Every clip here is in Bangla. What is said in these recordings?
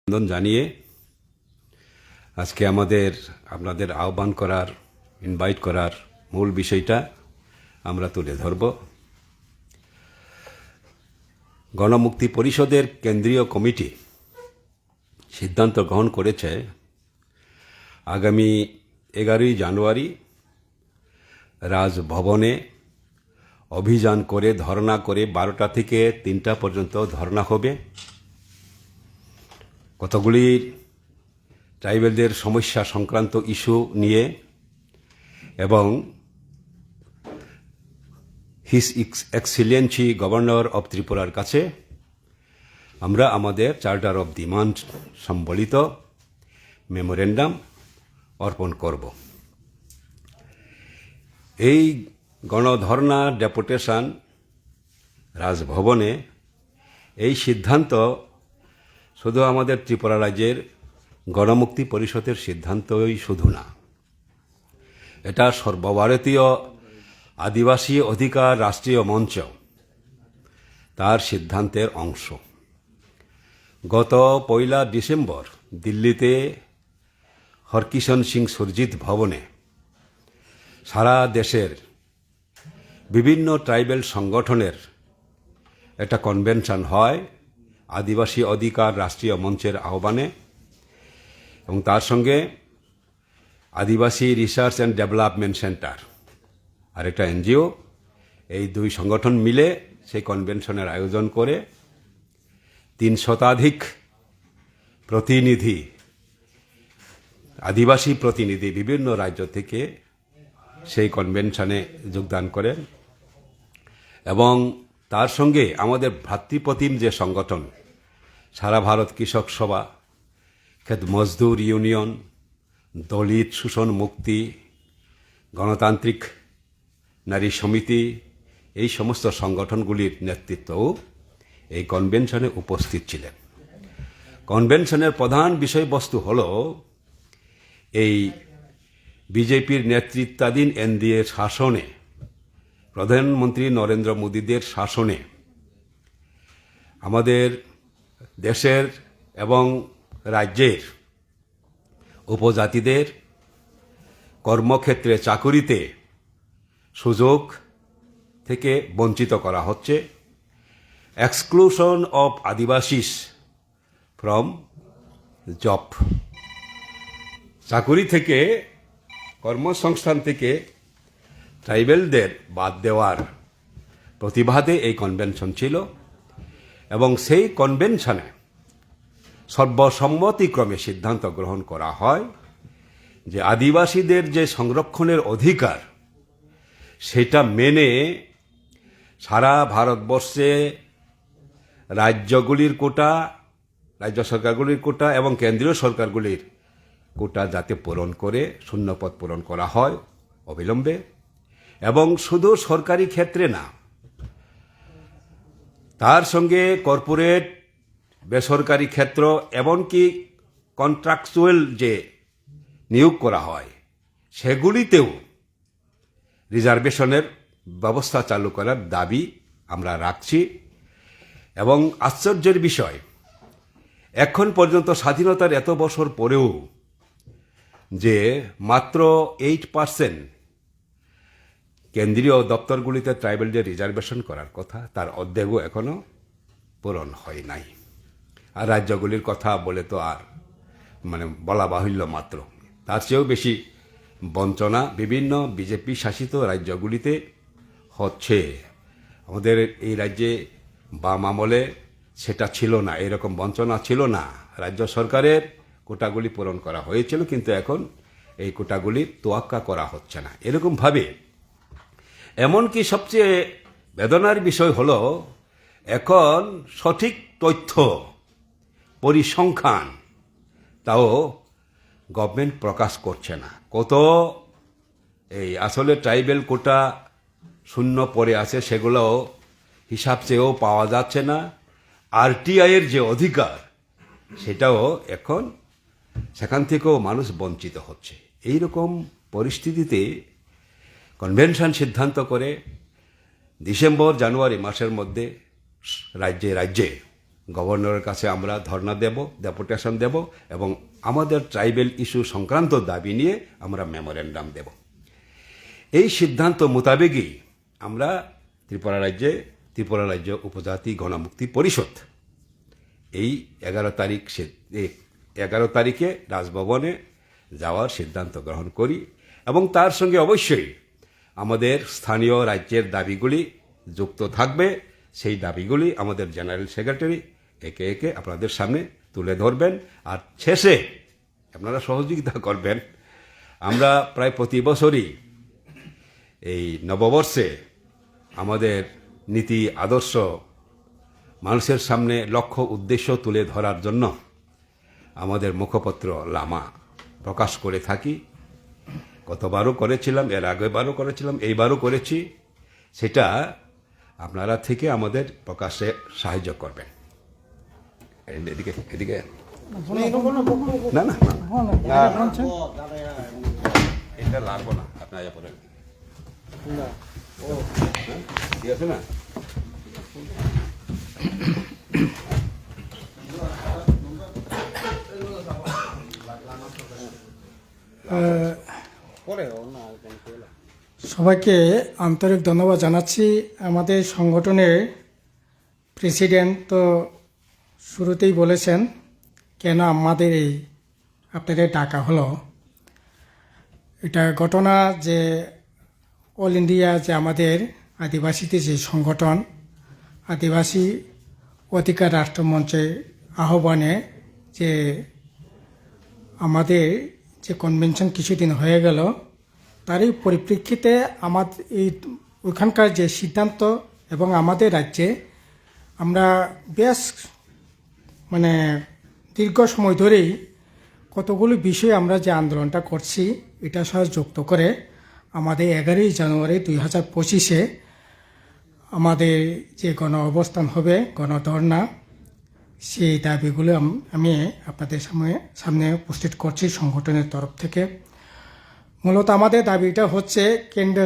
অভিনন্দন জানিয়ে আজকে আপনাদের আহ্বান করার ইনভাইট করার মূল বিষয়টা আমরা তুলে ধরব। গণমুক্তি পরিষদের কেন্দ্রীয় কমিটি সিদ্ধান্ত গ্রহণ করেছে আগামী 11 জানুয়ারি রাজভবনে অভিযান করে ধর্ণা করে 12টা থেকে 3টা পর্যন্ত ধর্ণা হবে। কতগুলি ট্রাইবেলদের সমস্যা সংক্রান্ত ইস্যু নিয়ে এবং হিজ এক্সিলেন্সি গভর্নর অব ত্রিপুরার কাছে আমরা আমাদের চার্টার অব ডিমান্ড সম্বলিত মেমোরেন্ডাম অর্পণ করব। এই গণধর্ণা ডেপুটেশন রাজভবনে এই সিদ্ধান্ত শুধু আমাদের ত্রিপুরা রাজ্যের গণমুক্তি পরিষদের সিদ্ধান্তই শুধু না, এটা সর্বভারতীয় আদিবাসী অধিকার রাষ্ট্রীয় মঞ্চ তার সিদ্ধান্তের অংশ। গত 1 ডিসেম্বর দিল্লিতে হরকিষণ সিং সুরজিৎ ভবনে সারা দেশের বিভিন্ন ট্রাইবেল সংগঠনের একটা কনভেনশন হয় আদিবাসী অধিকার রাষ্ট্রীয় মঞ্চের আহ্বানে, এবং তার সঙ্গে আদিবাসী রিসার্চ অ্যান্ড ডেভেলপমেন্ট সেন্টার আর একটা এনজিও, এই দুই সংগঠন মিলে সেই কনভেনশনের আয়োজন করে 300 প্রতিনিধি আদিবাসী প্রতিনিধি বিভিন্ন রাজ্য থেকে সেই কনভেনশনে যোগদান করেন। এবং তার সঙ্গে আমাদের ভ্রাতৃপ্রতিম যে সংগঠন সারা ভারত কৃষক সভা, খেত মজদুর ইউনিয়ন, দলিত শোষণ মুক্তি, গণতান্ত্রিক নারী সমিতি, এই সমস্ত সংগঠনগুলির নেতৃত্বও এই কনভেনশনে উপস্থিত ছিলেন। কনভেনশনের প্রধান বিষয়বস্তু হল এই বিজেপির নেতৃত্বাধীন এনডিএ শাসনে, প্রধানমন্ত্রী নরেন্দ্র মোদীদের শাসনে আমাদের দেশের এবং রাজ্যের উপজাতিদের কর্মক্ষেত্রে চাকুরিতে সুযোগ থেকে বঞ্চিত করা হচ্ছে। এক্সক্লুশন অফ আদিবাসীস ফ্রম জব, চাকুরি থেকে, কর্মসংস্থান থেকে ট্রাইবেলদের বাদ দেওয়ার প্রতিবাদে এই কনভেনশন ছিল। এবং সেই কনভেনশনে সর্বসম্মতিক্রমে সিদ্ধান্ত গ্রহণ করা হয় যে আদিবাসীদের যে সংরক্ষণের অধিকার সেটা মেনে সারা ভারতবর্ষে রাজ্যগুলির কোটা, রাজ্য সরকারগুলির কোটা এবং কেন্দ্রীয় সরকারগুলির কোটা যাতে পূরণ করে শূন্যপদ পূরণ করা হয় অবিলম্বে। এবং শুধু সরকারি ক্ষেত্রে না, তার সঙ্গে কর্পোরেট, বেসরকারি ক্ষেত্র, এমনকি কন্ট্রাকচুয়াল যে নিয়োগ করা হয় সেগুলিতেও রিজার্ভেশনের ব্যবস্থা চালু করার দাবি আমরা রাখছি। এবং আশ্চর্যের বিষয়, এখন পর্যন্ত স্বাধীনতার এত বছর পরেও যে মাত্র 8% কেন্দ্রীয় দপ্তরগুলিতে ট্রাইবেলদের রিজার্ভেশন করার কথা, তার অর্ধেকও এখনো পূরণ হয় নাই। আর রাজ্যগুলির কথা বলে তো আর বলা বাহুল্য মাত্র, তার চেয়েও বেশি বঞ্চনা বিভিন্ন বিজেপি শাসিত রাজ্যগুলিতে হচ্ছে। আমাদের এই রাজ্যে বাম আমলে সেটা ছিল না, এরকম বঞ্চনা ছিল না। রাজ্য সরকারের কোটাগুলি পূরণ করা হয়েছিল, কিন্তু এখন এই কোটাগুলি তোয়াক্কা করা হচ্ছে না। এরকমভাবে এমনকি সবচেয়ে বেদনার বিষয় হল এখন সঠিক তথ্য পরিসংখ্যান তাও গভর্নমেন্ট প্রকাশ করছে না। কত এই আসলে ট্রাইবেল কোটা শূন্য পড়ে আছে সেগুলো হিসাব চেয়েও পাওয়া যাচ্ছে না। আরটিআইয়ের যে অধিকার সেটাও এখন সেখান থেকেও মানুষ বঞ্চিত হচ্ছে। এই রকম পরিস্থিতিতে কনভেনশন সিদ্ধান্ত করে ডিসেম্বর জানুয়ারি মাসের মধ্যে রাজ্যে রাজ্যে গভর্নরের কাছে আমরা ধর্ণা দেব, ডেপুটেশন দেব এবং আমাদের ট্রাইবেল ইস্যু সংক্রান্ত দাবি নিয়ে আমরা মেমোরেন্ডাম দেব। এই সিদ্ধান্ত মোতাবেকই আমরা ত্রিপুরা রাজ্য উপজাতি গণমুক্তি পরিষদ এই 11 তারিখে রাজভবনে যাওয়ার সিদ্ধান্ত গ্রহণ করি এবং তার সঙ্গে অবশ্যই আমাদের স্থানীয় রাজ্যের দাবিগুলি যুক্ত থাকবে। সেই দাবিগুলি আমাদের জেনারেল সেক্রেটারি একে একে আপনাদের সামনে তুলে ধরবেন আর শেষে আপনারা সহযোগিতা করবেন। আমরা প্রায় প্রতি বছরই এই নববর্ষে আমাদের নীতি আদর্শ মানুষের সামনে লক্ষ্য উদ্দেশ্য তুলে ধরার জন্য আমাদের মুখপত্র লামা প্রকাশ করে থাকি। গতবারও করেছিলাম, এর আগেবারও করেছিলাম, এইবারও করেছি। সেটা আপনারা থেকে আমাদের প্রকাশে সাহায্য করবেন। এদিকে এদিকে না না এটা লাগবো না, আপনার পড়েন ঠিক আছে না। সবাইকে আন্তরিক ধন্যবাদ জানাচ্ছি। আমাদের সংগঠনের প্রেসিডেন্ট তো শুরুতেই বলেছেন কেন আমাদের আপনাদের ডাকা হলো। এটা ঘটনা যে অল ইন্ডিয়া যে আমাদের আদিবাসীদের যে সংগঠন, আদিবাসী অধিকার রাষ্ট্রমঞ্চের আহ্বানে যে আমাদের যে কনভেনশন কিছুদিন হয়ে গেল, তারই পরিপ্রেক্ষিতে আমাদের ওইখানকার যে সিদ্ধান্ত এবং আমাদের রাজ্যে আমরা বেশ দীর্ঘ সময় ধরেই কতগুলো বিষয়ে আমরা যে আন্দোলনটা করছি এটার সাথে যুক্ত করে আমাদের 11ই জানুয়ারি 2025 আমাদের যে গণ অবস্থান হবে, গণধর্ণা, সেই দাবিগুলো আমি আপনাদের সামনে উপস্থিত করছি সংগঠনের তরফ থেকে। মূলত আমাদের দাবিটা হচ্ছে কেন্দ্র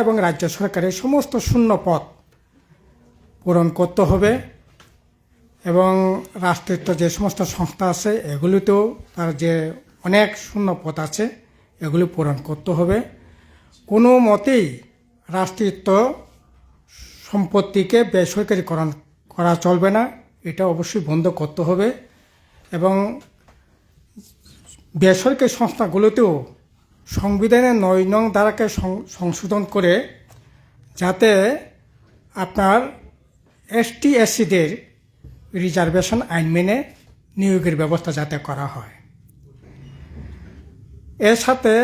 এবং রাজ্য সরকারের সমস্ত শূন্য পদ পূরণ করতে হবে এবং রাষ্ট্রায়ত্ত যে সমস্ত সংস্থা আছে এগুলিতেও তার যে অনেক শূন্য পদ আছে এগুলি পূরণ করতে হবে। কোনো মতেই রাষ্ট্রায়ত্ত সম্পত্তিকে বেসরকারীকরণ করা চলবে না, এটা অবশ্যই বন্ধ করতে হবে এবং বেসরকারি সংস্থাগুলোতেও সংবিধানের 9 নং ধারাকে সংশোধন করে যাতে আপনার এসটি এসসিদের রিজার্ভেশন আইন মেনে নিয়োগের ব্যবস্থা যাতে করা হয়। এর সাথে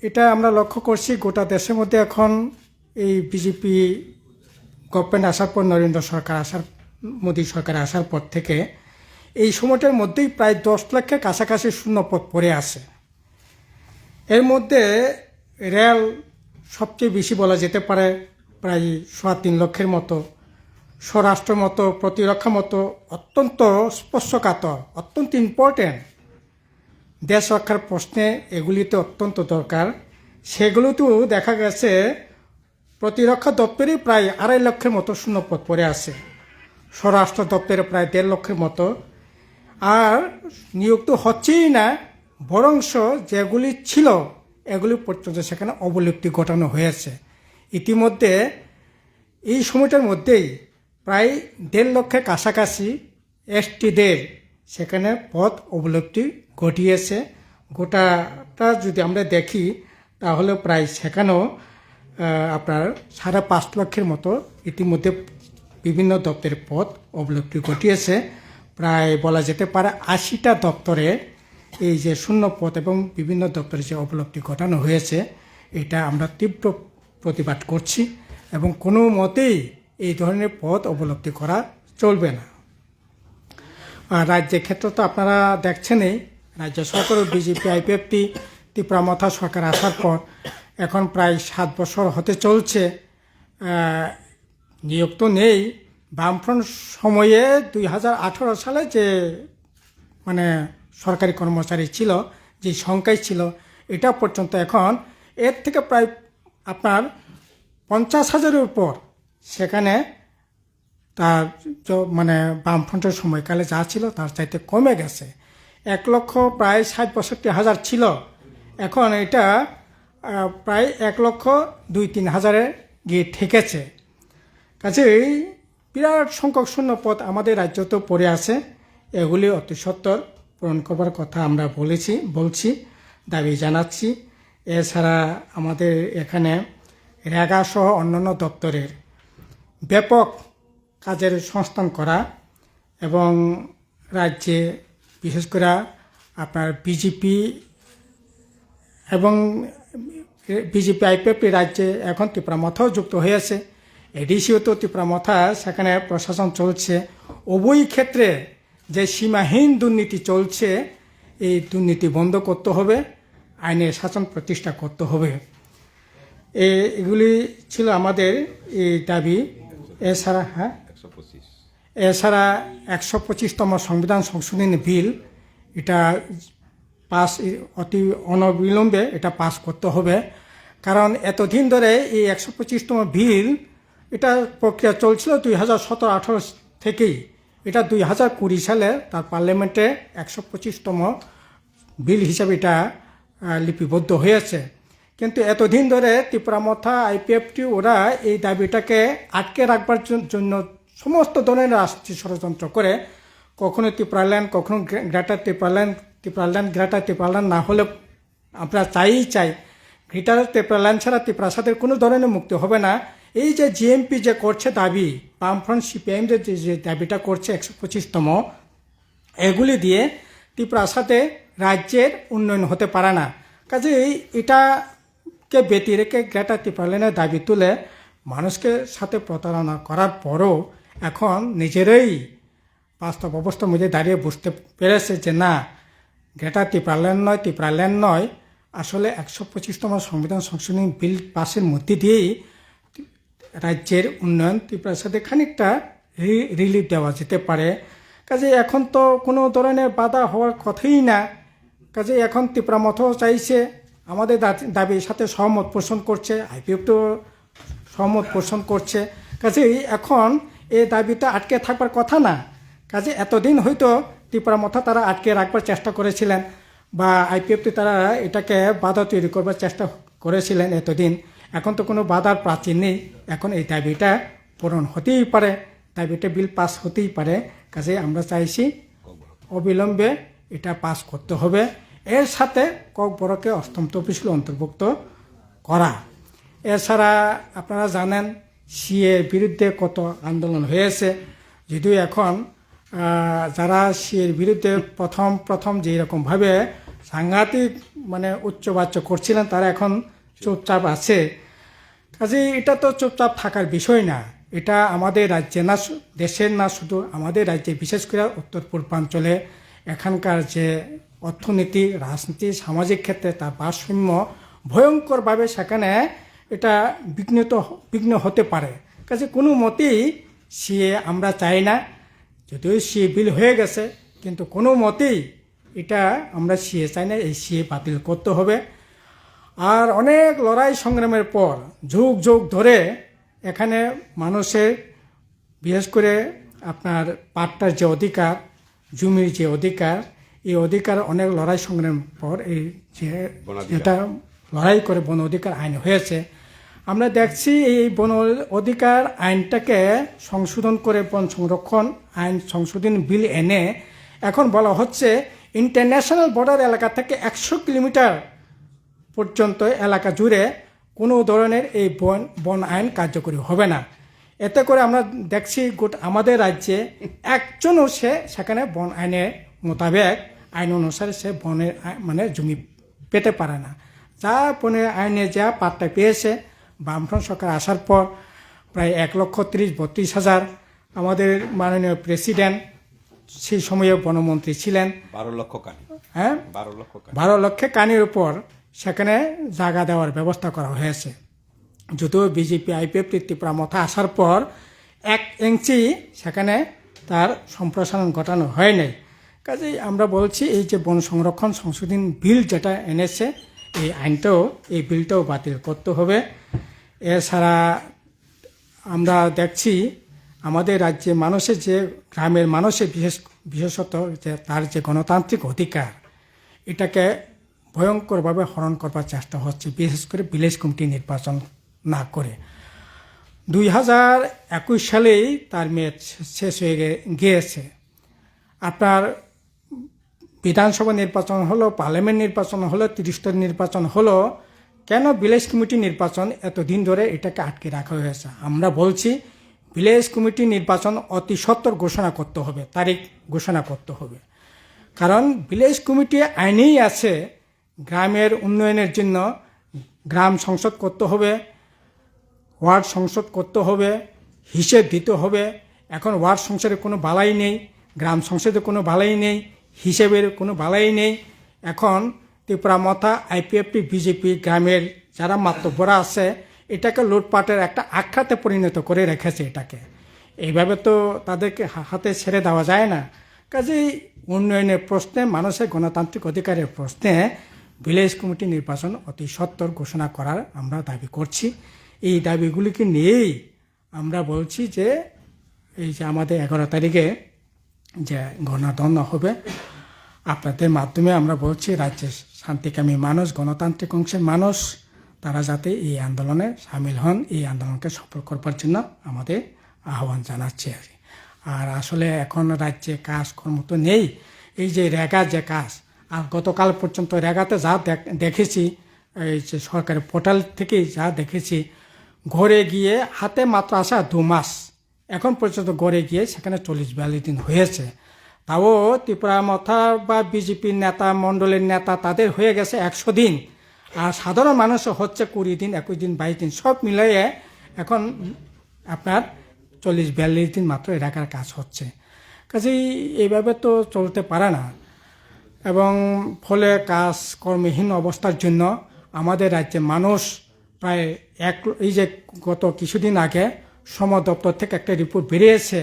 এটা আমরা লক্ষ্য করছি গোটা দেশের মধ্যে এখন এই বিজেপি গভর্নমেন্ট আসার পর, মোদী সরকার আসার পর থেকে এই সময়টার মধ্যেই প্রায় 10 লাখের কাছাকাছি শূন্যপদ পড়ে আছে। এর মধ্যে রেল সবচেয়ে বেশি বলা যেতে পারে, প্রায় 3.25 লক্ষের মতো, স্বরাষ্ট্র মতো, প্রতিরক্ষা মতো অত্যন্ত স্পর্শকাতর, অত্যন্ত ইম্পর্টেন্ট দেশ রক্ষার প্রশ্নে এগুলিতে অত্যন্ত দরকার। সেগুলোতেও দেখা গেছে প্রতিরক্ষা দপ্তরে প্রায় 2.5 লক্ষের মতো শূন্যপদ পড়ে আছে, স্বরাষ্ট্র দপ্তরে প্রায় 1.5 লক্ষের মতো। আর নিয়োগ তো হচ্ছেই না, বরংশ যেগুলি ছিল এগুলি পর্যন্ত সেখানে অবলুপ্তি ঘটানো হয়েছে। ইতিমধ্যে এই সময়টার মধ্যেই প্রায় 1.5 লক্ষের কাছাকাছি এসটিদের সেখানে পদ অবলুপ্তি ঘটিয়েছে। গোটাটা যদি আমরা দেখি তাহলে প্রায় সেখানেও আপনার 5.5 লক্ষের মতো ইতিমধ্যে বিভিন্ন দপ্তরের পদ অবলুপ্তি ঘটিয়েছে। প্রায় বলা যেতে পারে 80টা দপ্তরে এই যে শূন্য পদ এবং বিভিন্ন দপ্তরে যে অবলুপ্তি ঘটানো হয়েছে, এটা আমরা তীব্র প্রতিবাদ করছি এবং কোনো মতেই এই ধরনের পদ অবলুপ্তি করা চলবে না। আর রাজ্যের ক্ষেত্রে তো আপনারা দেখছেনই, রাজ্য সরকারও বিজেপি আইপিএফটি ত্রিপুরা মাথা সরকার আসার পর এখন প্রায় 7 বছর হতে চলছে, নিয়োগ তো নেই। বামফ্রন্ট সময়ে 2018 সালে যে সরকারি কর্মচারী ছিল, যে সংখ্যাই ছিল, এটা পর্যন্ত এখন এর থেকে প্রায় আপনার 50,000-এর উপর সেখানে তার মানে বামফ্রন্টের সময়কালে যা ছিল তার চাইতে কমে গেছে। 1,60,65,হাজার ছিল, এখন এটা প্রায় 1,02,03,000-এ গিয়ে ঠেকেছে। কাজেই বিরাট সংখ্যক শূন্য পদ আমাদের রাজ্যতেও পড়ে আছে। এগুলি অতি সত্বর পূরণ করবার কথা আমরা বলছি, দাবি জানাচ্ছি। এছাড়া আমাদের এখানে রেগা সহ অন্যান্য দপ্তরের ব্যাপক কাজের সংস্থান করা এবং রাজ্যে বিশেষ করে আপনার বিজেপি আইপিএফটি রাজ্যে এখন ত্রিপুরামথাও যুক্ত হয়েছে, এডিসিও তো ত্রিপুরামথা, সেখানে প্রশাসন চলছে। উভয় ক্ষেত্রে যে সীমাহীন দুর্নীতি চলছে, এই দুর্নীতি বন্ধ করতে হবে, আইনের শাসন প্রতিষ্ঠা করতে হবে। এগুলি ছিল আমাদের এই দাবি। এছাড়া 125তম সংবিধান সংশোধনী বিল, এটা পাস অতি অনবিলম্বে এটা পাস করতে হবে। কারণ এতদিন ধরে এই 125তম বিল এটা প্রক্রিয়া চলছিল 2017-18 থেকেই। এটা 2020 সালে তার পার্লামেন্টে 125তম বিল হিসাবে এটা লিপিবদ্ধ হয়েছে। কিন্তু এতদিন ধরে ত্রিপুরামথা আইপিএফটি ওরা এই দাবিটাকে আটকে রাখবার জন্য সমস্ত ধরনের রাজনীতি ষড়যন্ত্র করে, কখনো ত্রিপুরাল্যান্ড, কখনো গ্রেটার ত্রিপুরাল্যান্ড না হলে আমরা চাই গ্রেটার ত্রিপুরাল্যান্ড ছাড়া ত্রিপুরার কোনো ধরনের মুক্তি হবে না। এই যে জিএমপি যে করছে দাবি, বামফ্রন্ট সিপিআইএম যে দাবিটা করছে 125তম, এগুলি দিয়ে ত্রিপুরার সাথে রাজ্যের উন্নয়ন হতে পারে না। কাজেই এটাকে ব্যতি রেখে গ্রেটার ত্রিপুরাল্যান্ডের দাবি তুলে মানুষকে সাথে প্রতারণা করার পরও এখন নিজেরাই বাস্তব অবস্থার মধ্যে দাঁড়িয়ে বুঝতে পেরেছে যে না, গ্রেটার ত্রিপুরাল্যান্ড নয়, আসলে 125তম সংবিধান সংশোধনী বিল পাসের মধ্যে দিয়েই রাজ্যের উন্নয়ন ত্রিপুরার সাথে খানিকটা রিলিফ দেওয়া যেতে পারে। কাজে এখন তো কোনো ধরনের বাধা হওয়ার কথাই না। কাজে এখন ত্রিপুরামথাও চাইছে, আমাদের দাবির সাথে সহমত পোষণ করছে, আইপিএফ তো সহমত পোষণ করছে। কাজেই এখন এই দাবিটা আটকে থাকবার কথা না। কাজে এতদিন হয়তো ত্রিপুরামথা তারা আটকে রাখবার চেষ্টা করেছিলেন, বা আইপিএফটি তারা এটাকে বাধা তৈরি করবার চেষ্টা করেছিলেন এতদিন। এখন তো কোনো বাধার প্রাচীর নেই, এখন এই দাবিটা পূরণ হতেই পারে, দাবিটা বিল পাস হতেই পারে। কাজে আমরা চাইছি অবিলম্বে এটা পাস করতে হবে। এর সাথে ককবরকে অষ্টম তফসিল অন্তর্ভুক্ত করা। এছাড়া আপনারা জানেন সিএ বিরুদ্ধে কত আন্দোলন হয়েছে, যদিও এখন যারা সিএর বিরুদ্ধে প্রথম যেরকমভাবে সাংঘাতিক মানে উচ্চবাচ্য করছিলেন, তারা এখন চুপচাপ আছে। কাজে এটা তো চুপচাপ থাকার বিষয় না। এটা আমাদের রাজ্যে না, দেশের না, শুধু আমাদের রাজ্যে, বিশেষ করে উত্তর পূর্বাঞ্চলে এখানকার যে অর্থনীতি, রাজনীতি, সামাজিক ক্ষেত্রে তার ভারসাম্য ভয়ঙ্করভাবে সেখানে এটা বিঘ্ন হতে পারে। কাজে কোনো মতেই সিএ আমরা চাই না। যদিও সিএ বিল হয়ে গেছে, কিন্তু কোনো মতেই এটা আমরা সিএ চাই না, এই সিএ বাতিল করতে হবে। আর অনেক লড়াই সংগ্রামের পর যুগ ধরে এখানে মানুষের বিশেষ করে আপনার পাট্টার যে অধিকার, জমির যে অধিকার, এই অধিকার অনেক লড়াই সংগ্রামের পর এই যে এটা লড়াই করে বন অধিকার আইন হয়েছে। আমরা দেখছি এই বন অধিকার আইনটাকে সংশোধন করে বন সংরক্ষণ আইন সংশোধন বিল এনে এখন বলা হচ্ছে ইন্টারন্যাশনাল বর্ডার এলাকা থেকে 100 কিলোমিটার পর্যন্ত এলাকা জুড়ে কোনো ধরনের এই বন আইন কার্যকরী হবে না। এতে করে আমরা দেখছি আমাদের রাজ্যে একজনও সেখানে বন আইনের মোতাবেক আইন অনুসারে সে বনের মানে জমি পেতে পারে না। যা বনের আইনে যা পাট্টা পেয়েছে, বামফ্রন্ট সরকার আসার পর প্রায় 1,30,32,000 আমাদের মাননীয় প্রেসিডেন্ট সেই সময়ে বনমন্ত্রী ছিলেন, 12 লক্ষ কানি, হ্যাঁ 12 লক্ষ কানির উপর সেখানে জায়গা দেওয়ার ব্যবস্থা করা হয়েছে। যদিও বিজেপি আইপিএফ ত্রিপুরামথা আসার পর 1 ইঞ্চি সেখানে তার সম্প্রসারণ ঘটানো হয় নাই। কাজেই আমরা বলছি এই যে বন সংরক্ষণ সংশোধন বিল যেটা এনেছে, এই বিলটাও বাতিল করতে হবে। এছাড়া আমরা দেখছি আমাদের রাজ্যে মানুষের যে গ্রামের মানুষের বিশেষত যে তার যে গণতান্ত্রিক অধিকার এটাকে ভয়ঙ্করভাবে হরণ করবার চেষ্টা হচ্ছে, বিশেষ করে ভিলেজ কমিটি নির্বাচন না করে। 2021 সালেই তার মেয়াদ শেষ হয়ে গিয়েছে। আপনার বিধানসভা নির্বাচন হলো, পার্লামেন্ট নির্বাচন হলো, 30টা নির্বাচন হলো, কেন ভিলেজ কমিটি নির্বাচন এতদিন ধরে এটাকে আটকে রাখা হয়েছে? আমরা বলছি ভিলেজ কমিটি নির্বাচন অতি সত্বর ঘোষণা করতে হবে, তারিখ ঘোষণা করতে হবে। কারণ ভিলেজ কমিটি আইনেই আছে গ্রামের উন্নয়নের জন্য গ্রাম সংসদ করতে হবে, ওয়ার্ড সংসদ করতে হবে, হিসেব দিতে হবে। এখন ওয়ার্ড সংসদের কোনো বালাই নেই, গ্রাম সংসদে কোনো বালাই নেই, হিসেবের কোনো বালাই নেই। এখন ত্রিপুরা মথা, আইপিএফটি, বিজেপি গ্রামের যারা মাতব্বরা আছে এটাকে লুটপাটের একটা আখ্যাতে পরিণত করে রেখেছে এটাকে। এইভাবে তো তাদেরকে হাতে ছেড়ে দেওয়া যায় না। কাজেই উন্নয়নের প্রশ্নে, মানুষের গণতান্ত্রিক অধিকারের প্রশ্নে ভিলেজ কমিটি নির্বাচন অতি সত্বর ঘোষণা করার আমরা দাবি করছি। এই দাবিগুলিকে নিয়েই আমরা বলছি যে এই যে আমাদের 11 তারিখে যে গণধন্য হবে, আপনাদের মাধ্যমে আমরা বলছি রাজ্যের শান্তিকামী মানুষ, গণতান্ত্রিক অংশের মানুষ তারা যাতে এই আন্দোলনে সামিল হন, এই আন্দোলনকে সফল করবার জন্য আমাদের আহ্বান জানাচ্ছি। আর আসলে এখন রাজ্যে কাজকর্ম তো নেই, এই যে রেগা যে কাজ, আর গতকাল পর্যন্ত রেগাতে যা দেখেছি, এই যে সরকারি পোর্টাল থেকে যা দেখেছি, ঘরে গিয়ে হাতে মাত্র আসা 2 মাস, এখন পর্যন্ত ঘরে গিয়ে সেখানে 40-42 দিন হয়েছে। তাও ত্রিপুরা মথা বা বিজেপির নেতা মণ্ডলের নেতা তাদের হয়ে গেছে 100 দিন, আর সাধারণ মানুষও হচ্ছে 20 দিন, 21 দিন, 22 দিন, সব মিলিয়ে এখন আপনার 40-42 দিন মাত্র এলাকার কাজ হচ্ছে। কাজেই এইভাবে তো চলতে পারে না। এবং ফলে কাজ কর্মহীন অবস্থার জন্য আমাদের রাজ্যে মানুষ প্রায় এই যে গত কিছুদিন আগে শ্রম দপ্তর থেকে একটা রিপোর্ট বেরিয়েছে,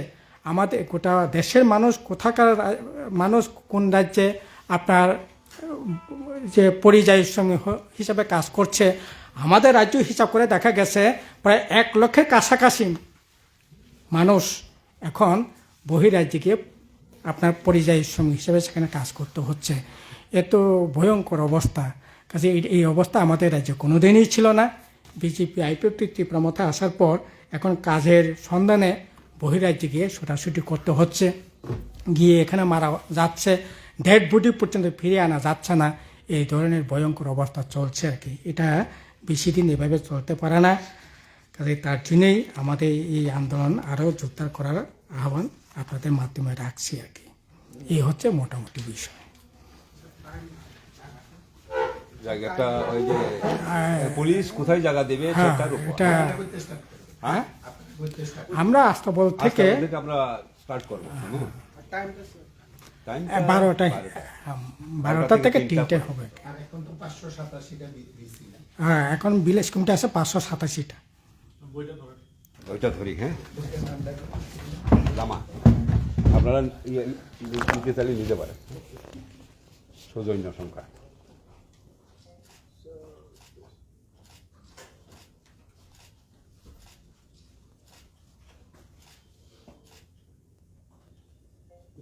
আমাদের গোটা দেশের মানুষ কোথাকার মানুষ কোন রাজ্যে আপনার যে পরিযায়ী শ্রমিক হিসাবে কাজ করছে, আমাদের রাজ্য হিসাব করে দেখা গেছে প্রায় 1 লক্ষের কাছাকাছি মানুষ এখন বহিরাজ্যে গিয়ে আপনার পরিযায়ী শ্রমিক হিসেবে সেখানে কাজ করতে হচ্ছে। এত ভয়ঙ্কর অবস্থা। কাজে এই অবস্থা আমাদের রাজ্যে কোনোদিনই ছিল না। বিজেপি আইপিএফটি ত্রিপুরা মথা আসার পর এখন কাজের সন্ধানে বহিরাজ্যে গিয়ে ছোটাছুটি করতে হচ্ছে, গিয়ে এখানে মারা যাচ্ছে, ডেড বডি পর্যন্ত ফিরিয়ে আনা যাচ্ছে না। এই ধরনের ভয়ঙ্কর অবস্থা চলছে আর কি। এটা বেশি দিন এভাবে চলতে পারে না। কাজে তার জন্যই আমাদের এই আন্দোলন আরও জোরদার করার আহ্বান আপনাদের মাধ্যমে রাখছি আর কি। এই হচ্ছে মোটামুটি বিষয়। জায়গাটা ওই যে পুলিশ কোথায় জায়গা দেবে সেটার উপর। এটা হ্যাঁ, আমরা আস্তাবল থেকে আমরা স্টার্ট করব। টাইম 12টা থেকে 3টে হবে। হ্যাঁ, এখন ভিলেজ কমিটি আছে 587টা। ওইটা ধরি। হ্যাঁ, জামা আপনারা নিতে চাইলে নিতে পারেন, সৌজন্য সংখ্যা।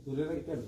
দূরে রাখবেন।